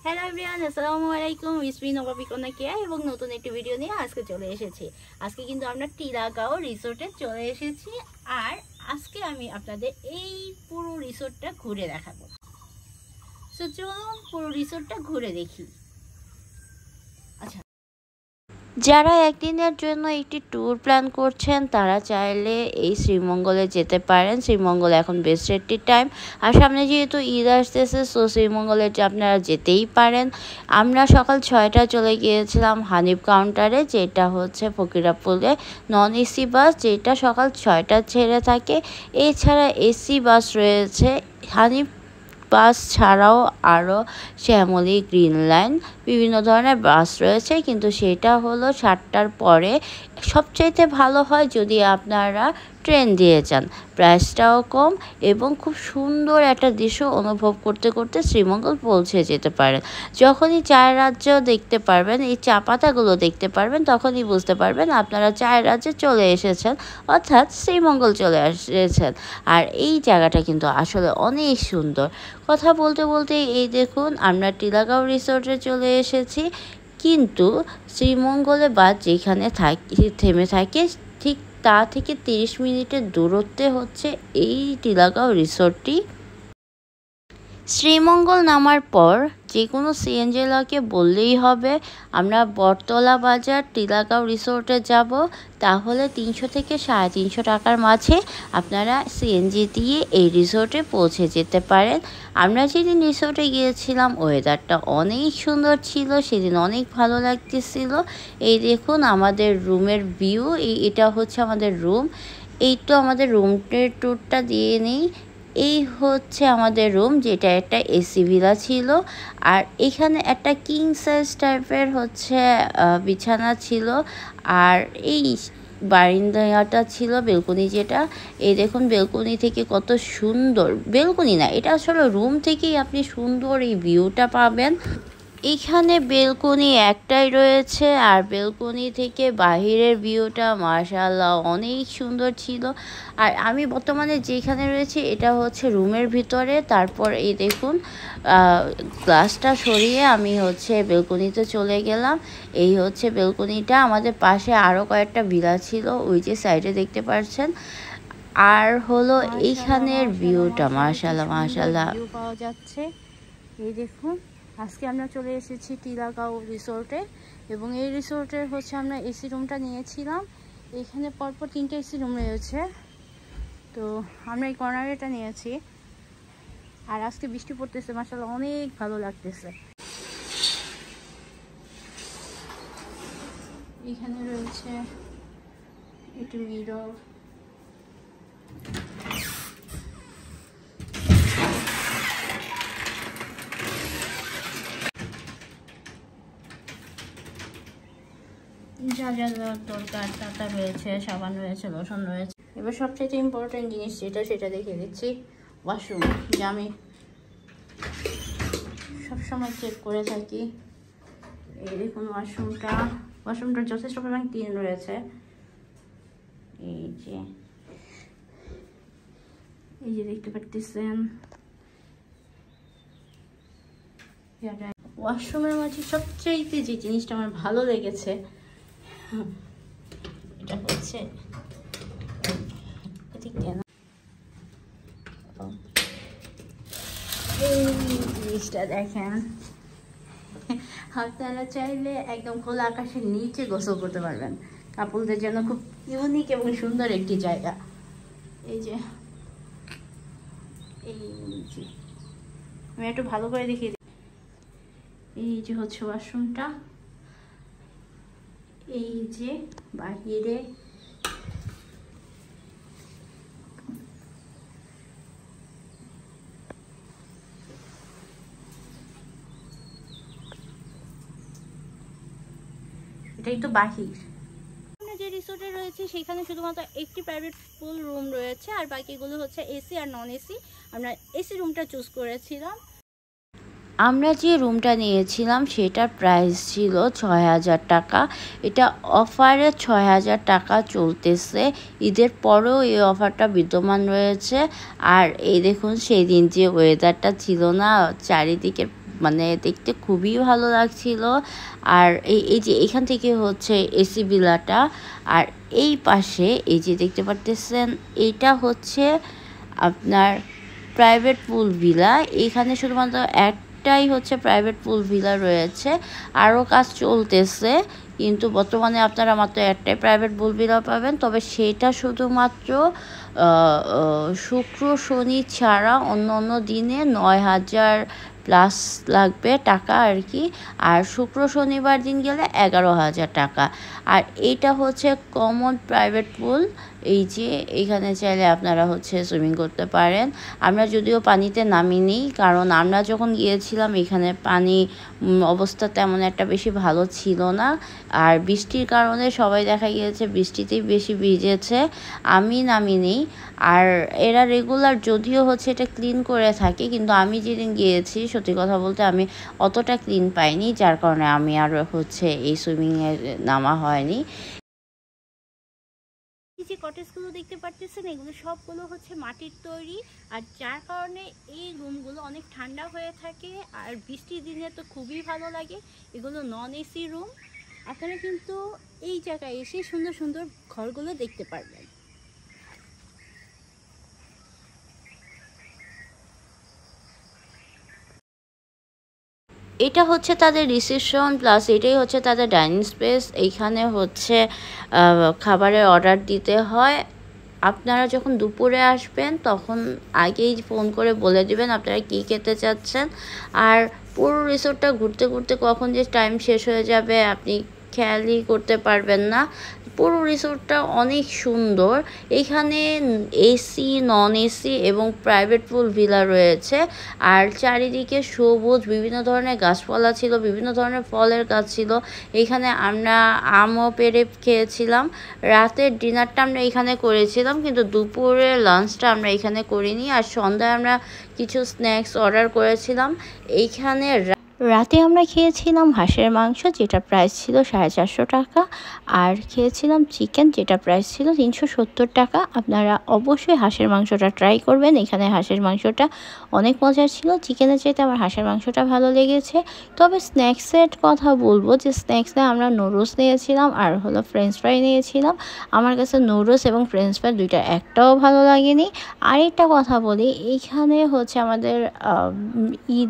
Hello everyone, আসসালামু আলাইকুম। ইসমি নবাবিকনা কেয়া এবং নতুন একটি ভিডিও নিয়ে আজকে চলে এসেছি। আজকে কিন্তু আমরা টিলাগাঁও রিসোর্টে চলে এসেছি, আর আজকে আমি আপনাদের এই পুরো রিসোর্টটা ঘুরে দেখাবো। সো চলুন পুরো রিসোর্টটা ঘুরে দেখি। আচ্ছা, যারা একদিনের জন্য একটি ট্যুর প্ল্যান করছেন তারা চাইলে এই শ্রীমঙ্গলে যেতে পারেন। শ্রীমঙ্গল এখন বেস্ট একটি টাইম, আর সামনে যেহেতু ঈদ আসতেছে, সো শ্রীমঙ্গলে আপনারা যেতেই পারেন। আমরা সকাল 6টায় চলে গিয়েছিলাম হানিফ কাউন্টারে, যেটা হচ্ছে ফকিরাপুরে নন এসি বাস, যেটা সকাল 6টায় ছেড়ে থাকে। এছাড়া এসি বাস রয়েছে হানিফ বাস ছাড়াও আরও শ্যামলী, গ্রিন লাইন বিভিন্ন ধরনের বাস রয়েছে, কিন্তু সেটা হলো 7টার পরে। সবচাইতে ভালো হয় যদি আপনারা ট্রেন দিয়ে যান, প্রাইসটাও কম এবং খুব সুন্দর একটা দৃশ্য অনুভব করতে করতে শ্রীমঙ্গল পৌঁছে যেতে পারেন। যখনই চায়ের রাজ্য দেখতে পারবেন, এই চা পাতাগুলো দেখতে পারবেন, তখনই বুঝতে পারবেন আপনারা চায়ের রাজ্যে চলে এসেছেন, অর্থাৎ শ্রীমঙ্গল চলে এসেছেন। আর এই জায়গাটা কিন্তু আসলে অনেক সুন্দর। কথা বলতে বলতে এই দেখুন আমরা টিলাগাঁও রিসোর্টে চলে এসেছি, কিন্তু শ্রীমঙ্গলে বাস যেখানে থেমে থাকে ঠিক তা থেকে 30 মিনিটের দূরত্বে হচ্ছে এই টিলাগাঁও রিসোর্টটি। শ্রীমঙ্গল নামার পর যে কোনো সিএনজিওয়ালাকে বললেই হবে আমরা বটতলা বাজার টিলাগাঁও রিসোর্টে যাব, তাহলে 300 থেকে 350 টাকার মাঝে আপনারা সিএনজি দিয়ে এই রিসোর্টে পৌঁছে যেতে পারেন। আমরা যেদিন রিসোর্টে গিয়েছিলাম ওয়েদারটা অনেক সুন্দর ছিল, সেদিন অনেক ভালো লাগতেছিল। এই দেখুন আমাদের রুমের ভিউ, এটা হচ্ছে আমাদের রুম। এই তো আমাদের রুমের ট্যুরটা দিয়ে নিই। এই হচ্ছে আমাদের রুম, যেটা একটা এসি ভিলা ছিল, আর এখানে একটা কিং সাইজ টাইপের হচ্ছে বিছানা ছিল, আর এই বারিন্দাটা ছিল বেলকনি, যেটা এই দেখুন বেলকনি থেকে কত সুন্দর, বেলকনি না এটা আসলে রুম থেকেই আপনি সুন্দর এই ভিউটা পাবেন। এখানে বেলকনি একটাই রয়েছে, আর বেলকনি থেকে বাহিরের ভিউটা মাশাআল্লাহ অনেক সুন্দর ছিল। আর আমি বর্তমানে যেখানে রয়েছি এটা হচ্ছে রুমের ভিতরে। তারপর এই দেখুন গ্লাসটা সরিয়ে আমি হচ্ছে বেলকনিতে চলে গেলাম। এই হচ্ছে বেলকনিটা। আমাদের পাশে আরও কয়েকটা ভিলা ছিল, ওই যে সাইডে দেখতে পাচ্ছেন। আর হলো এইখানের ভিউটা মাশাআল্লাহ মাশাআল্লাহ ভিউ পাওয়া যাচ্ছে। এই দেখুন আজকে আমরা চলে এসেছি টিলাগাঁও রিসোর্টে, এবং এই রিসোর্টের হচ্ছে আমরা এসি রুমটা নিয়েছিলাম। এখানে পরপর 3টে এসি রুম রয়েছে, তো আমরা এই কর্নারেটা নিয়েছি। আর আজকে বৃষ্টি পড়তেছে, মাশাআল্লাহ অনেক ভালো লাগতেছে। এখানে রয়েছে একটি মিরর, যা যা দরকার তা রয়েছে, সাবান রয়েছে, লোশন রয়েছে। এবার সবচেয়ে ইম্পর্টেন্ট জিনিস যেটা সেটা দেখিয়ে দিচ্ছি, ওয়াশরুম, যা আমি সবসময় চেক করে থাকি। এই দেখুন ওয়াশরুমটা যথেষ্ট পরিমাণ ক্লিন রয়েছে। এই যে দেখতে পাচ্ছেন, ওয়াশরুমের মাঝে সবচাইতে যে জিনিসটা আমার ভালো লেগেছে এটা হচ্ছে এই জিনিসটা দেখেন। আপনারা চাইলে একদম খোলা আকাশের নিচে গোসল করতে পারবেন। কাপড়দের জন্য খুব ইউনিক এবং সুন্দর একটি জায়গা। এই যে আমি একটু ভালো করে দেখিয়ে দিই। এই যে হচ্ছে ওয়াশরুমটা, এই যে বাহিরে এটাই তো বাহির। আমরা যে রিসোর্টে রয়েছে সেখানে শুধুমাত্র একটি প্রাইভেট পুল রুম রয়েছে, আর বাকিগুলো হচ্ছে এসি আর নন এসি। আমরা এসি রুমটা চুজ করেছিলাম। আমরা যে রুমটা নিয়েছিলাম সেটার প্রাইস ছিল 6000 টাকা। এটা অফারে 6000 টাকা চলতেছে, ঈদের পরেও এই অফারটা বিদ্যমান রয়েছে। আর এই দেখুন সেদিন যে ওয়েদারটা ছিল না, চারিদিকে মানে দেখতে খুবই ভালো লাগছিল। আর এই যে এখান থেকে হচ্ছে এসি ভিলাটা, আর এই পাশে এই যে দেখতে পারতেছেন এইটা হচ্ছে আপনার প্রাইভেট পুল ভিলা। এখানে শুধুমাত্র একটাই হচ্ছে প্রাইভেট পুল ভিলা রয়েছে, আরও কাজ চলতেছে, কিন্তু বর্তমানে আপনারা মাত্র একটাই প্রাইভেট পুল ভিলা পাবেন। তবে সেটা শুধুমাত্র শুক্র শনি ছাড়া অন্য অন্য দিনে 9,000 প্লাস লাগবে টাকা আর কি। আর শুক্র শনিবার দিন গেলে 11,000 টাকা। আর এইটা হচ্ছে কমন প্রাইভেট পুল। এই যে এখানে চাইলে আপনারা হচ্ছে সুইমিং করতে পারেন। আমরা যদিও পানিতে নামিনি, কারণ আমরা যখন গিয়েছিলাম এখানে পানি অবস্থা তেমন একটা বেশি ভালো ছিল না। আর বৃষ্টির কারণে সবাই দেখা গিয়েছে বৃষ্টিতেই বেশি ভিজেছে, আমি নামিনি। আর এরা রেগুলার যদিও হচ্ছে এটা ক্লিন করে থাকে, কিন্তু আমি যেদিন গিয়েছি সত্যি কথা বলতে আমি অতটা ক্লিন পাইনি, যার কারণে আমি আর হচ্ছে এই সুইমিংয়ে নামা হয়নি। এই যে কটেজগুলো দেখতে পারতেছেন এগুলো সবগুলো হচ্ছে মাটির তৈরি, আর যার কারণে এই রুমগুলো অনেক ঠান্ডা হয়ে থাকে, আর বৃষ্টির দিনে তো খুবই ভালো লাগে। এগুলো নন এসি রুম। আপনারা কিন্তু এই জায়গায় এসে সুন্দর সুন্দর ঘরগুলো দেখতে পারবেন। এটা হচ্ছে তাদের রিসেপশন, প্লাস এটাই হচ্ছে তাদের ডাইনিং স্পেস। এইখানে হচ্ছে খাবারের অর্ডার দিতে হয়। আপনারা যখন দুপুরে আসবেন তখন আগেই ফোন করে বলে দিবেন আপনারা কী খেতে চাচ্ছেন। আর পুরো রিসোর্টটা ঘুরতে ঘুরতে কখন যে টাইম শেষ হয়ে যাবে আপনি খেয়ালই করতে পারবেন না। পুরো রিসোর্টটা অনেক সুন্দর। এখানে এসি, নন এসি এবং প্রাইভেট পুল ভিলা রয়েছে। আর চারিদিকে সবুজ বিভিন্ন ধরনের গাছপালা ছিল, বিভিন্ন ধরনের ফলের গাছ ছিল। এখানে আমরা আমও পেড়ে খেয়েছিলাম। রাতের ডিনারটা আমরা এখানে করেছিলাম, কিন্তু দুপুরের লাঞ্চটা আমরা এখানে করিনি। আর সন্ধ্যায় আমরা কিছু স্ন্যাক্স অর্ডার করেছিলাম এইখানে। রাতে আমরা খেয়েছিলাম হাঁসের মাংস, যেটা প্রাইস ছিল 450 টাকা, আর খেয়েছিলাম চিকেন, যেটা প্রাইস ছিল 370 টাকা। আপনারা অবশ্যই হাঁসের মাংসটা ট্রাই করবেন, এখানে হাঁসের মাংসটা অনেক মজার ছিল। চিকেনের চাইতে আমার হাঁসের মাংসটা ভালো লেগেছে। তবে স্ন্যাক্সের কথা বলবো যে স্ন্যাক্সে আমরা নুডলস নিয়েছিলাম আর হলো ফ্রেঞ্চ ফ্রাই নিয়েছিলাম। আমার কাছে নুডলস এবং ফ্রেঞ্চ ফ্রাই দুইটা একটাও ভালো লাগেনি। আরেকটা কথা বলি, এইখানে হচ্ছে আমাদের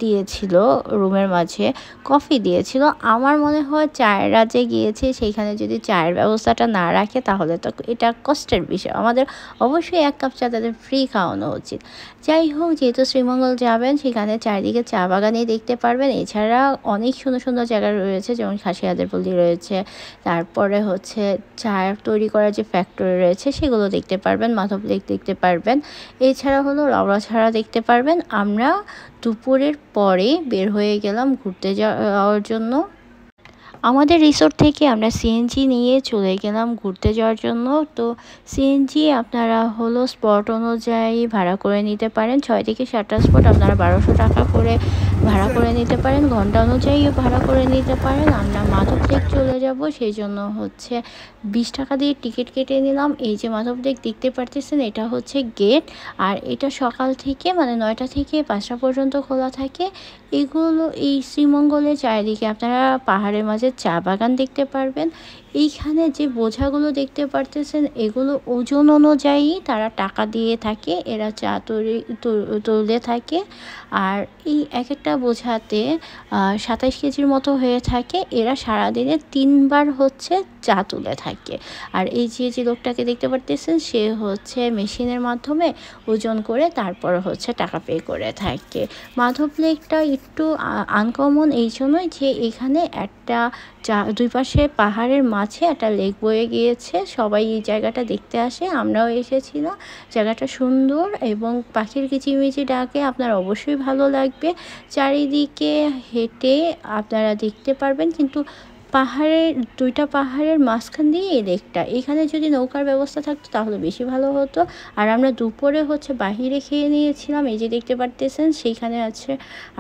দিয়েছিল রুমের মাঝে, কফি দিয়েছিল। আমার মনে হয় চায়ের রাজ্যে গিয়েছে, সেইখানে যদি চায়ের ব্যবস্থাটা না রাখে তাহলে তো এটা কষ্টের বিষয়। আমাদের অবশ্যই 1 কাপ চা তাদের ফ্রি খাওয়ানো উচিত। যাই হোক, যেহেতু শ্রীমঙ্গল যাবেন সেখানে চারিদিকে চা বাগানই দেখতে পারবেন। এছাড়া অনেক সুন্দর সুন্দর জায়গা রয়েছে, যেমন খাসিয়াদের পল্লী রয়েছে, তারপরে হচ্ছে চা তৈরি করার যে ফ্যাক্টরি রয়েছে সেগুলো দেখতে পারবেন, মাধব লেক দেখতে পারবেন। এছাড়া হলো লাউড়াছড়া দেখতে পারবেন। আমরা দুপুরের পরে বের হয়ে গেলাম ঘুরতে যাওয়ার জন্য। আমাদের রিসোর্ট থেকে আমরা সিএনজি নিয়ে চলে গেলাম ঘুরতে যাওয়ার জন্য। তো সিএনজি আপনারা হলো স্পট অনুযায়ী ভাড়া করে নিতে পারেন। 6 থেকে 7টা স্পট আপনারা 1200 টাকা করে ভাড়া করে নিতে পারেন, ঘন্টা অনুযায়ীও ভাড়া করে নিতে পারেন। আমরা মাধব লেক চলে যাব, সেই জন্য হচ্ছে 20 টাকা দিয়ে টিকিট কেটে নিলাম। এই যে মাধব লেক দেখতে পারতেছেন, এটা হচ্ছে গেট। আর এটা সকাল থেকে মানে 9টা থেকে 5টা পর্যন্ত খোলা থাকে। এগুলো এই শ্রীমঙ্গলের চারিদিকে আপনারা পাহাড়ের মাঝে চা বাগান দেখতে পারবেন। এইখানে যে বোঝাগুলো দেখতে পারতেছেন এগুলো ওজন অনুযায়ী তারা টাকা দিয়ে থাকে, এরা চা তুলে থাকে। আর এই এক একটা বোঝাতে 27 কেজির মতো হয়ে থাকে। এরা সারাদিনে 3 বার হচ্ছে চা তুলে থাকে। আর এই যে লোকটাকে দেখতে পারতেছেন সে হচ্ছে মেশিনের মাধ্যমে ওজন করে তারপর হচ্ছে টাকা পে করে থাকে। মাধব লেকটা একটু আনকমন এই জন্যই যে এখানে একটা দুই পাশে পাহাড়ের মাঝে একটা লেক বয়ে গিয়েছে। সবাই এই জায়গাটা দেখতে আসে, আমরাও এসেছিলাম। জায়গাটা সুন্দর এবং পাখির কিচিমিচি ডাকে আপনার অবশ্যই ভালো লাগবে। চারিদিকে হেঁটে আপনারা দেখতে পারবেন, কিন্তু পাহাড়ের দুইটা পাহাড়ের মাঝখান দিয়ে এই লেকটা। এখানে যদি নৌকার ব্যবস্থা থাকতো তাহলে বেশি ভালো হতো। আর আমরা দুপুরে বাহিরে খেয়ে নিয়েছিলাম, এই যে দেখতে পারতেছেন সেইখানে আছে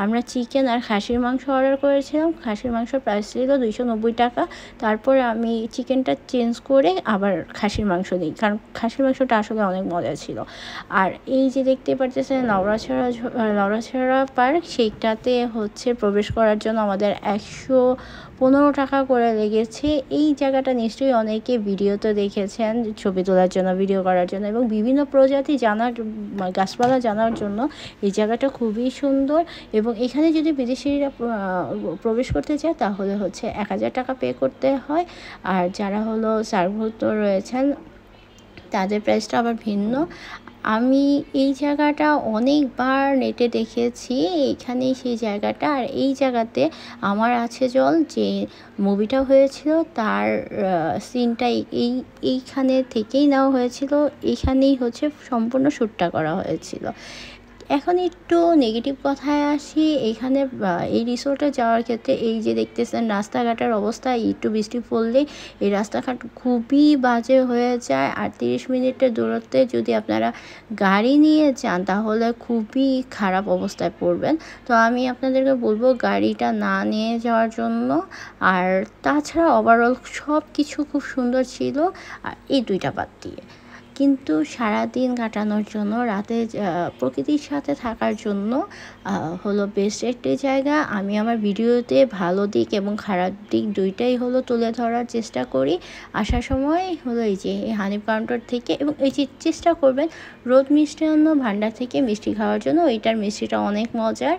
আমরা চিকেন আর খাসির মাংস অর্ডার করেছিলাম। খাসির মাংসর প্রাইস ছিল 290 টাকা। তারপরে আমি চিকেনটা চেঞ্জ করে আবার খাসির মাংস দিই, কারণ খাসির মাংসটা আসলে অনেক মজা ছিল। আর এই যে দেখতে পারতেছেন লড়াছড়া পার্ক, সেইটাতে প্রবেশ করার জন্য আমাদের 115 টাকা করে লেগেছে। এই জায়গাটা নিশ্চয়ই অনেকে ভিডিওতে দেখেছেন, ছবি তোলার জন্য, ভিডিও করার জন্য এবং বিভিন্ন প্রজাতি গাছপালা জানার জন্য। এই জায়গাটা খুবই সুন্দর এবং এখানে যদি বিদেশিরা প্রবেশ করতে চায় তাহলে 1000 টাকা পে করতে হয়। আর যারা সার্কভুক্ত রয়েছেন তাদের প্রাইসটা আবার ভিন্ন। আমি এই জায়গাটা অনেকবার নেটে দেখেছি, এইখানেই সেই জায়গাটা। আর এই জায়গাতে আমার আছে জল যে মুভিটা হয়েছিল তার সিনটা এইখানে থেকেই নেওয়া হয়েছিল, এইখানেই সম্পূর্ণ শ্যুটটা করা হয়েছিল। এখন একটু নেগেটিভ কথায় আসি। এখানে এই রিসোর্টে যাওয়ার ক্ষেত্রে এই যে দেখতেছেন রাস্তাঘাটের অবস্থা, একটু বৃষ্টি পড়লেই এই রাস্তাঘাট খুবই বাজে হয়ে যায়। আর 30 মিনিটের দূরত্বে যদি আপনারা গাড়ি নিয়ে যান তাহলে খুবই খারাপ অবস্থায় পড়বেন। তো আমি আপনাদেরকে বলবো গাড়িটা না নিয়ে যাওয়ার জন্য। আর তাছাড়া ওভারঅল সব কিছু খুব সুন্দর ছিল, আর এই দুইটা বাদ দিয়ে। কিন্তু সারাদিন কাটানোর জন্য, রাতে প্রকৃতির সাথে থাকার জন্য বেস্ট একটি জায়গা। আমি আমার ভিডিওতে ভালো দিক এবং খারাপ দিক দুইটাই তুলে ধরার চেষ্টা করি। আসার সময় এই যে হানিফ কাউন্টার থেকে, এবং এই যে চেষ্টা করবেন রোদ মিষ্টান্ন ভান্ডার থেকে মিষ্টি খাওয়ার জন্য, ওইটার মিষ্টিটা অনেক মজার।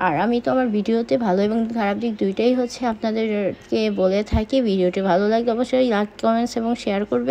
আর আমি তো আমার ভিডিওতে ভালো এবং খারাপ দিক দুইটাই আপনাদেরকে বলে থাকি। ভিডিওটি ভালো লাগলে অবশ্যই লাইক, কমেন্টস এবং শেয়ার করবেন।